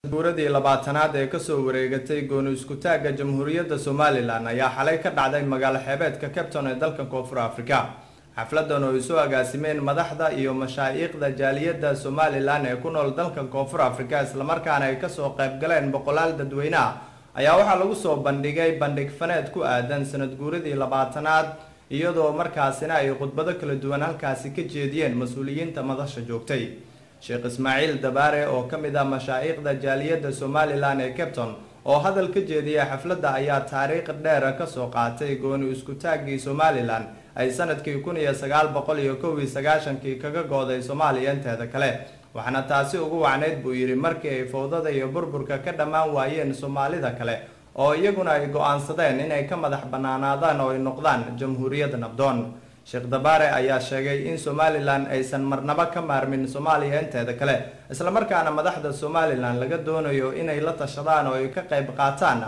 guuradii labaatanaad ee kasoo wareegatay gooni isku taagga Jamhuuriyadda Somaliland ayaa xalay ka dhacday magaalo xeebeedka Cape Town ee dalka Koonfur Afrika. xafladan oo ay soo agaasimeen madaxda iyo mashaayikhda jaaliyadda Somaliland ee ku nool dalka Koonfur Afrika isla markaana ay kasoo qayb galeen boqolaal dadweyne ah ayaa waxaa lagu soo bandhigay bandhig faneed ku aadan sanad guuradii labaatanaad iyadoo markaasina ay khudbado kala duwan halkaasi ka jeediyeen mas'uuliyiinta madasha joogtay. Sheekh Ismaaciil Dabaare oo kamid ah mashaayikhda jaaliyadda Somaliland ee Cape Town oo hadal ka jeediyay xafladda ayaa taariikh dheer ka soo qaatay gooni isku taaggii Somaliland ay sanadkii 1991 kaga gooday Soomaaliya inteeda kale waxaana taasi ugu wacneyd buu yiri markii ay fowdada iyo burburka ka dhamaan waayeen Soomaalida kale oo iyaguna ay go'aansadeen inay ka madax banaanaadaan oo ay noqdaan jamhuuriyad nabdoon. Sheekh Dabaare ayaa sheegay in Somaliland aysan marnaba ka maarmin Soomaaliya inteeda kale isla markaana madaxda Somaliland laga doonayo inay la tashadaan oo ay ka qayb qaataan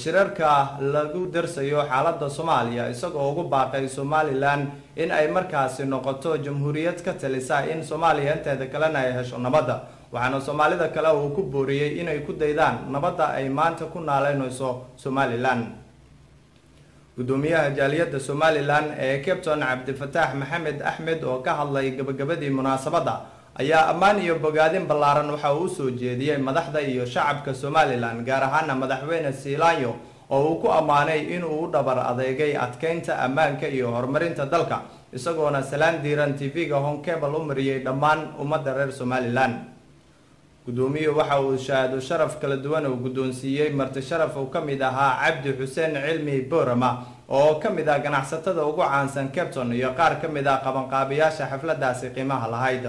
shirarka lagu darsayo xaaladda Soomaaliya isagoo ugu baaqay Somaliland in ay markaasi noqoto jamhuuriyad ka talisa in Soomaaliya inteeda kalena ay hesho nabadda waxaana Soomaalida kale uu ku booriyay inay ku daydaan nabadda ay maanta ku naaleynayso Somaliland. gudoomiyaha jaaliyadda Somaliland ee Cape Town Cabdifataax Maxamed Axmed oo ka hadlay gabagabadii munaasabadda ayaa ammaan iyo bogaadin ballaaran waxa uu soo jeediyay madaxda iyo shacabka Somaliland gaar ahaan madaxweyne Siilaanyo oo uu ku amaanay in uu dhabar adeegay adkeynta ammaanka iyo horumarinta dalka isagoona salaan diiran TV-ga Home Cable u mariyay dhammaan ummadda reer Somaliland. gudoomiyaha waxa uu shahaado sharaf kala duwan oo gudoonsiiyay marti sharaf oo kamid ahaa Cabdi Xuseen Cilmi Boorama oo kamid ah ganacsatada ugu caansan Cape Town iyo qaar kamid ah qabanqaabiyaasha xafladaasi qiimaha lahayd.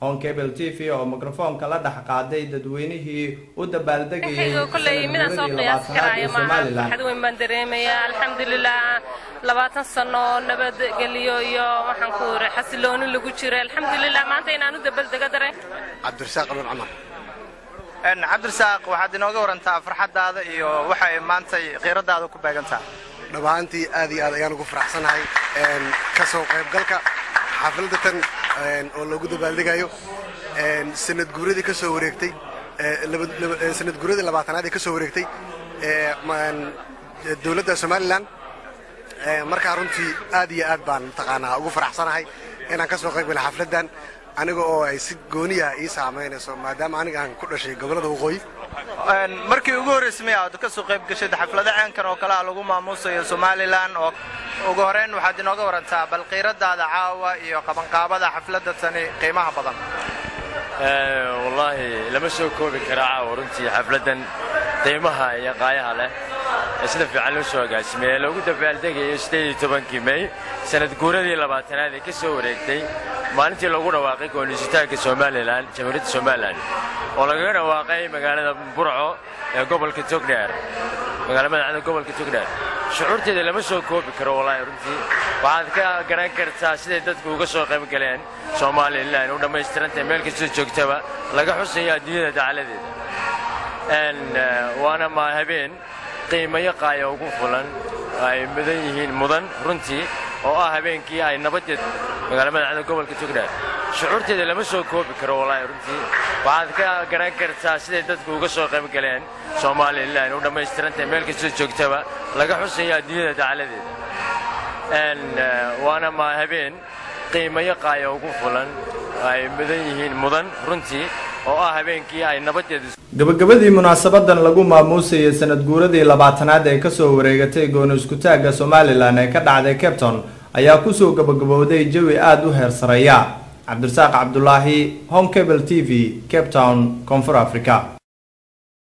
Home Cable TV oo mikrofoonka la dhax qaaday dadweynihii u dabaaldegayay Somaliland. waxaan dareemayaa alxamdulillah 20 sano nabad galiyo iyo waxaan ku xasilooni lagu jiray alxamdulillah maanta inaan u dabaaldega dareen. Cabdirasaaq Abdul Camar Cabdirasaaq waxaad inooga warantaa farxadaada iyo waxa ay maanta qiiradaada ku baagantaa. dhabaantii aad iyo aad ayaan ugu faraxsanahay ka soo qaybgalka xafladatan oo lagu dabaaldegayo sanad guuradii ka soo wareegtay sanad guuradii labaatanaad ee ka soo wareegtay dawladda Somaliland marka runtii aad iyo aad baan taqaanaa ugu faraxsanahay inaan ka soo qaybgalo xafladan aniga oo ay si gooniya ii saameynayso maadaama aniga aan ku dhashay gobolada waqooyi markii ugu horeysay aad ka soo qayb gashay xaflada caankan oo kala lagu maamuusayo Somaliland oo ugu horeen waxaad inooga warantaa bal qiiradaada caawa iyo qabanqaabada xafladda tani qiimaha badan. wallahi lama soo koobi karo caawa runtii xafladan qiimaha iyo qaayaha leh sida fiican loo soo agaasimay lagu dabaaldegayo 18 May sanad guuradii labaatanaad ee ka soo wareegtay maalintii lagu dhawaaqay gooni isku taagga Somaliland Jamhuuriyadda Somaliland oo laga dhawaaqay magaalada Burco ee gobolka Togdheer magaalada madaxda gobolka Togdheer shucuurteeda lama soo koobi karo wallahi runtii waxaad ka garan kartaa sida dadku uga soo qayb galeen Somaliland oo dhameystirantay meel kasta joogtaba laga xusayo adduunyada dacaladeeda waana ma habeen qiimaha qaaya ugu fulan ay mudan yihiin mudan runtii oo ah habeenkii ay nabadeed magaalada madaxda gobolka Togdheer shucuurteeda lama soo koobi karo wallahi runtii waxaad ka garan kartaa sida dadku uga soo qayb galeen Somaliland oo dhameystirantay meel kasta joogtaba laga xusayo adduunyada dacaladeeda waana ma habeen qiimaha qaaya ugu fulan ay mudan yihiin mudan runtii oo ah habeenkii ay nabadeed gabagabadii munaasabadan lagu maamuusay sanad guuradii labaatanaad ee ka soo wareegatay gooni isku taagga Somaliland ee ka dhacday Cape Town ayaa ku soo gabagabowday jawi aad u heer sareeya. Cabdirasaaq Cabdullaahi, Home Cable TV, Cape Town, Koonfur Afrika.